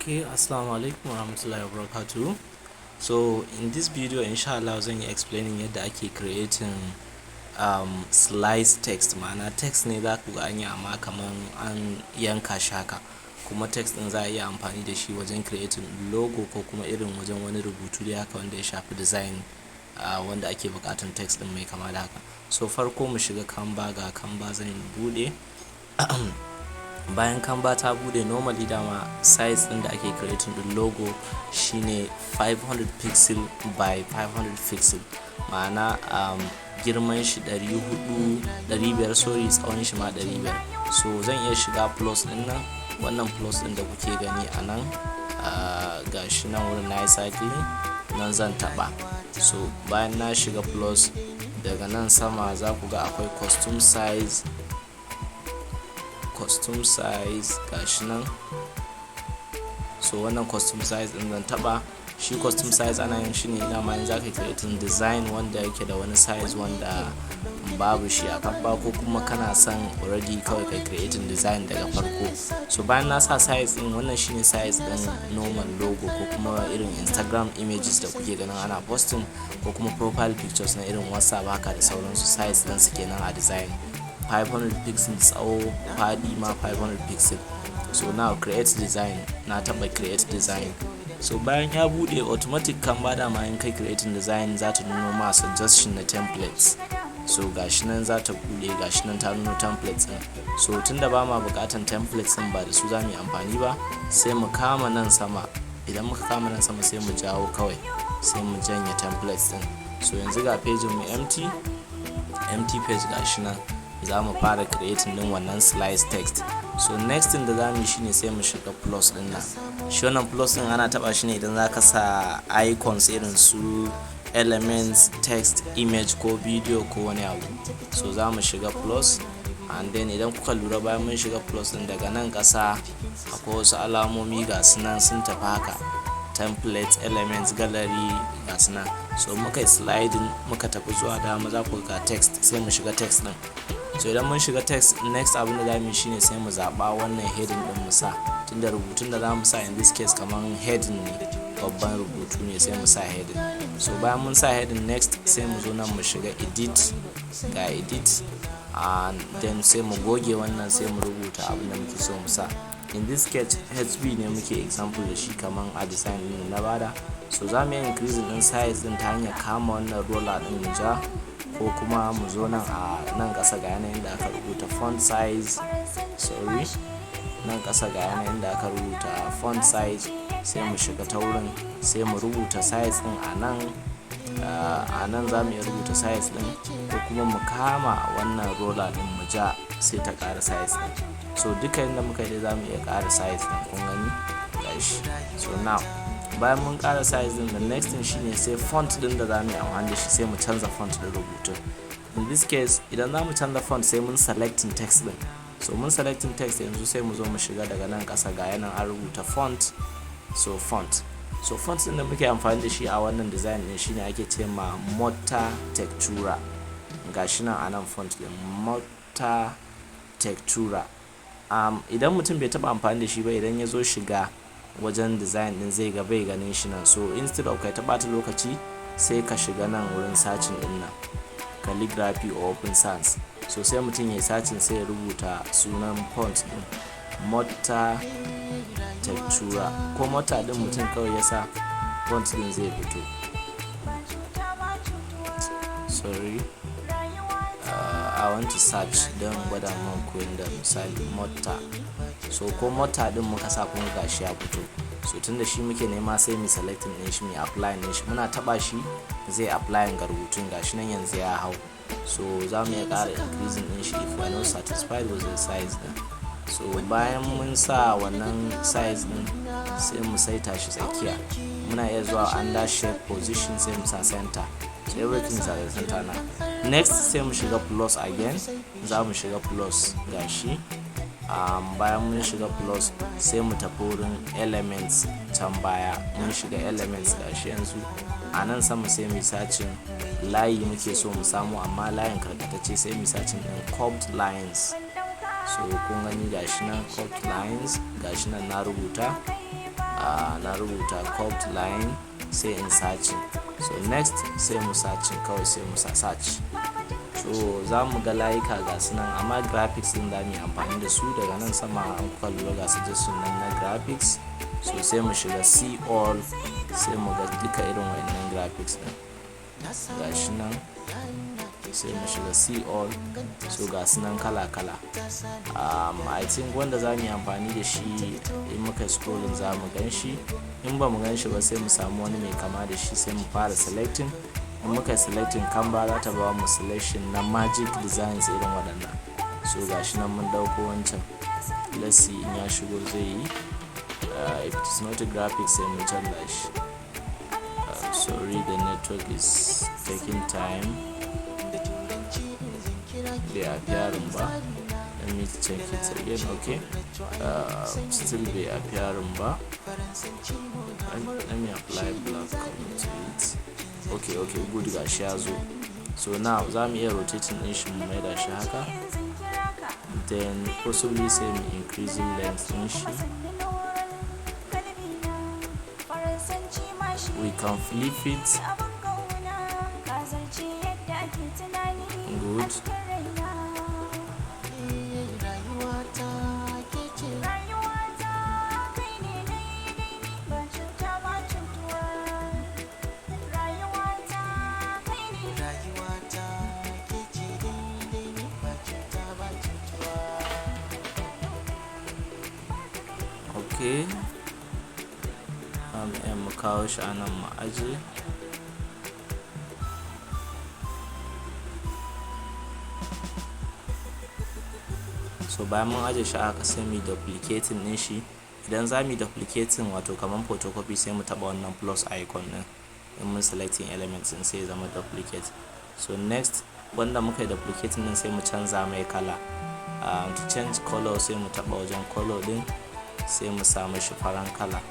Okay, assalamu alaikum warahmatullahi wabarakatuh. So in this video inshallah zan yi explaining yadda ake creating slice text, ma'ana text ne za ku ga an yi amma kaman an yanka shi haka, kuma text din za a iya amfani da shi wajen creating logo ko kuma irin wajen wani rubutu da haka wanda ya shafi design wanda ake bukatan text din mai kama da haka. So farko mu shiga Canva, ga Canva zan bude. Bayan Canva ta bude, normally dama size din da ake creating din logo shine 500 pixel by 500 pixel, ma'ana girman shi 500 sorry, tsawon shi ma 500. so zan iya shiga plus din nan, wannan plus din da kuke gani a nan, gashi nan wurin na yi cycling nan zan taba. So bayan na shiga plus, daga nan sama za ku ga akwai custom size gashi nan. So wannan custom size din zan taba. Shi custom size ana yin shi ne dama in zaka creating design wanda yake da wani size wanda babu shi a Canva, ko kuma kana son already kawai kai creating design daga farko. So bayan na sa size din, wannan shine size din normal logo ko kuma irin Instagram images da kuke ganin ana posting, ko kuma profile pictures na irin WhatsApp haka da sauransu. Size din su kenan a design 500 pixel tsawo, fadi ma 500 pixel. So now create design, na taba create design. So bayan ya bude automatic Canva dama in kai creating design za ta nuno ma suggestion na templates. So gashi nan za ta bude, gashi nan ta nuno templates din. So tunda ba ma bukatan templates din, ba da su za mu yi amfani ba, sai mu kama nan sama. Idan muka kama nan sama sai mu jawo kawai, sai mu janye templates din. So yanzu ga page mu empty page gashi nan, za mu fara creating din wannan slice text. So next thing da za mu yi shine sai mu shiga plus din nan. Shi wannan plus din ana taba shi ne idan za ka sa icons irin su elements, text, image ko video ko wani abu. So za mu shiga plus, and then idan kuka lura bayan mun shiga plus din, daga nan kasa akwai wasu alamomi ga su nan sun tafi haka, templates, elements, gallery ga su nan. So muka yi sliding muka tafi zuwa dama, za ku ga text, sai mu shiga text din. So idan mun shiga text, next abin da za mu yi shine sai mu zaba wannan heading din mu sa, tunda rubutun da za mu sa in this case kaman heading ne, babban rubutu ne, sai mu sa heading. So bayan mun sa heading, next sai mu zo nan mu shiga edit, ga edit, and then sai mu goge wannan, sai mu rubuta abin da muke so mu sa. In this case HB ne muke example da shi kaman a design din na bada. So za mu yi increase din size din ta hanyar kama wannan roller din mu ja, ko kuma mu zo nan a nan kasa ga yanayin da aka rubuta font size, sorry, nan kasa ga yanayin da aka rubuta font size, sai mu shiga ta wurin, sai mu rubuta size din a nan za mu iya rubuta size din, ko kuma mu kama wannan roller din mu ja sai ta ƙara size din. So duka inda muka yi za mu iya ƙara size din, kun gani gashi. So now bayan mun ƙara size din, the next thing shine sai font din da za mu yi amfani da shi, sai mu canza font din rubutun. In this case idan za mu canza font sai mun selecting text din. So mun selecting text, yanzu sai mu zo mu shiga daga nan ƙasa ga yanan an rubuta font. So font din da muke amfani da shi a wannan design din shine ake ce ma Morta Textura. Gashi nan a nan font din Morta Textura. Idan mutum bai taba amfani da shi ba, idan ya zo shiga wajen design din zai ga bai ganin shi nan. So instead of kai ta bata lokaci, sai ka shiga nan wurin searching din nan, calligraphy or open sans. So sai mutum ya searching, sai ya rubuta sunan font din Morta Textura, ko Morta din mutum kawai ya sa, font din zai fito. Sorry, I want to search don gwada muku inda misali Morta. So ko Morta din muka sa kuma gashi ya fito. So tunda shi muke nema, sai mu selecting din shi, mu apply din shi, muna taba shi zai apply ga rubutun, gashi nan yanzu ya hau. So za mu iya ƙara increasing din shi if we are not satisfied with the size din. So bayan mun sa wannan size din, sai mu saita shi tsakiya. Muna iya zuwa under shape position, sai mu sa center. So everything is at the center now. Next sai mu shiga plus again, za mu shiga plus gashi. Bayan mun shiga plus sai mu tafi wurin elements can baya, mun shiga elements gashi yanzu. A nan sama sai mu searching layi muke so mu samu, amma layin karkatacce, sai mu searching din curved lines. So kun gani gashi nan curved lines, gashi nan na rubuta na rubuta curved line sai in searching. So next sai mu searching kawai, sai mu search. So za mu ga layuka ga su nan, amma graphics din za mu yi amfani da su. Daga nan sama an kuka lura ga suggestion nan na graphics. So sai mu shiga see all, sai mu ga duka irin wannan graphics din ga shi nan. Sai mu shiga see all, so ga su nan kala kala. I think wanda za mu yi amfani da shi in muka scrolling za mu gan shi. In ba mu gan shi ba sai mu samu wani mai kama da shi, sai mu fara selecting. In muka selecting, Canva za ta ba mu selection na magic designs irin waɗannan. So ga shi nan mun dauko wancan. Let's see in ya shigo zai yi. If it is not a graphic sai mu canza shi. Sorry, the network is taking time. Bai appearing ba. Let me check it again. Okay, still bai appearing ba. Let me apply black color to it. Okay, good, gashi ya zo. So now za mu iya rotating din shi mu mai da shi haka, then possibly sai mu increasing length din shi. We can flip it. Good. Okay, mu kawo shi anan mu aje. So bayan mun aje shi aka sai mu duplicating din shi. Idan za mu duplicating wato kaman photocopy sai mu taba wannan plus icon din. In mun selecting elements din sai ya zama duplicate. So next wanda muka yi duplicating din sai mu canza mai kala. To change color sai mu taba wajen color din, sai mu sa mashi faran kala.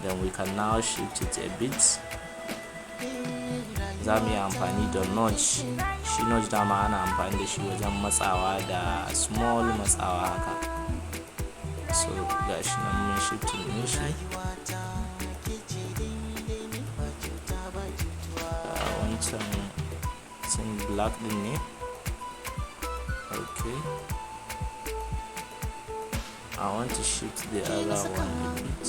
Then we can now shift it a bit. Za mu yi amfani da notch. Shi notch dama ana amfani da shi wajen matsawa da small matsawa haka. So ga shi nan mun shifting din shi. Wancan sun black din ne. Okay, I want to shift the other one a bit.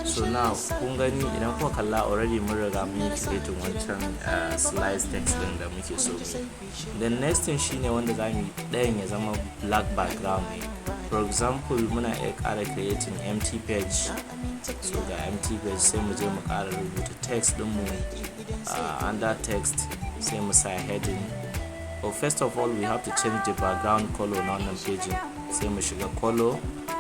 So now kun gani idan kuka kalla already mun riga mun yi creating wancan slice text din da muke so mu. The next thing shine wanda zamu yi ɗayan ya zama black background ne. For example, muna iya ƙara creating empty page. So ga empty page sai mu je mu ƙara rubuta text din mu. Under text sai mu sa heading. But first of all we have to change the background color na wannan page. Sai mu shiga color,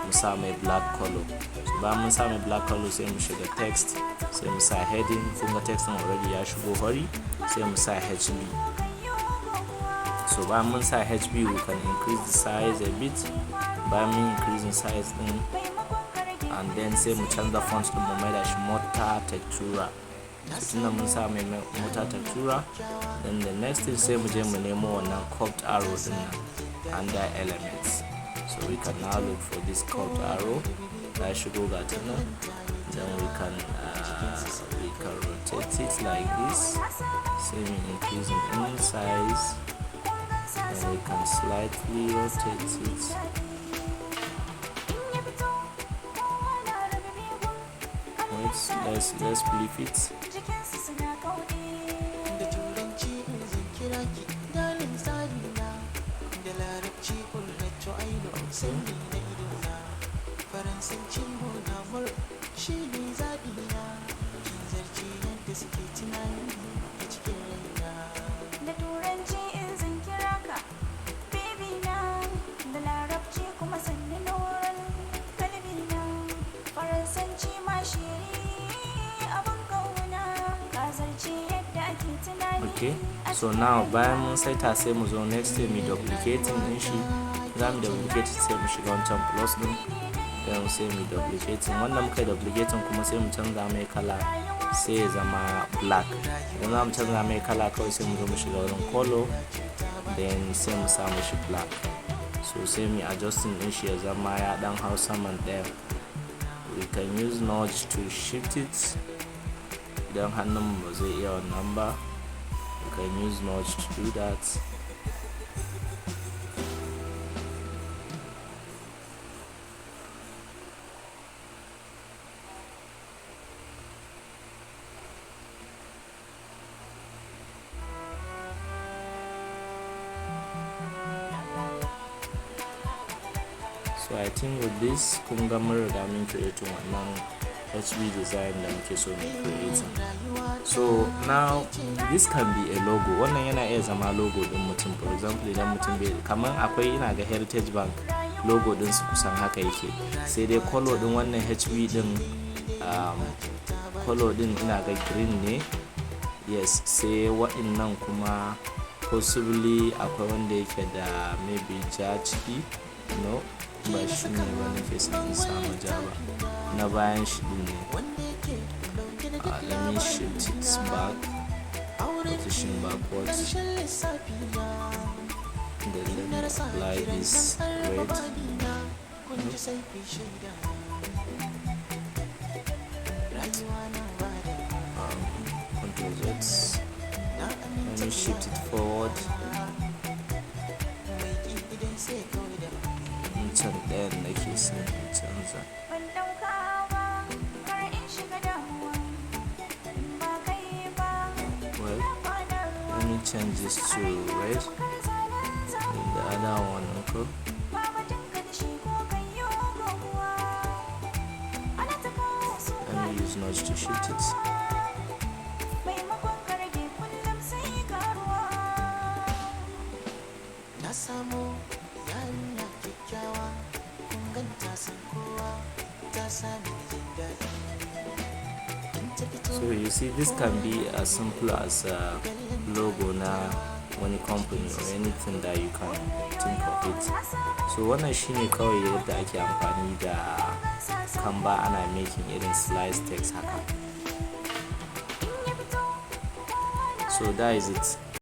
mu sa mai black color. So bayan mun sa mai black color sai mu shiga text, sai mu sa heading. Kun ga text din already ya shigo hori, sai mu sa HB. So bayan mun sa HB we can increase the size a bit. Bayan mun increasing size din, and then sai mu canza font din mu mai da shi Mota Textura. So tunda mun sa mai Mota Textura, then the next thing sai mu je mu nemo wannan curved arrow din nan under elements. So we can now look for this curved arrow. I should go that now. Then we can rotate it like this. Same increasing in size. Then we can slightly rotate it. Let's flip it. Okay, so now bayan mun saita sai mu zo next sai mu duplicating din shi. Za mu duplicate sai mu shiga wancan plus din, then sai mu duplicating. Wannan muka duplicating kuma sai mu canza mai kala sai ya zama black. Idan za mu canza mai kala kawai sai mu zo mu shiga wurin color, then sai mu sa mishi black. So sai mu adjusting din shi ya zama ya dan hau saman ɗaya. We can use notch to shift it idan hannun ba zai iya wannan ba. We can use notch to do that. So I think with this kun ga mun riga mun create wannan HB design da muke so mu create. So now this can be a logo. Wannan yana iya zama logo din mutum. For example idan mutum bai kaman akwai ina ga Heritage Bank logo din su kusan haka yake, sai dai color din wannan HB din color din ina ga green ne. Yes, sai waɗannan kuma possibly akwai wanda yake da maybe ja ciki. No, ba shi ne ba na face din sama ja ba, na bayan shi din ne. Let me shift it back, position backwards, then let me apply this red. Control Z. Let me shift it forward. Can ɗayan nake son canza. Well, let me change this to red and the other one, okay? Let me use notch to shift it. So you see, this can be as simple as a logo na wani company or anything that you can think of it. So wannan shine kawai yadda ake amfani da Canva ana making irin slice text haka. So that is it.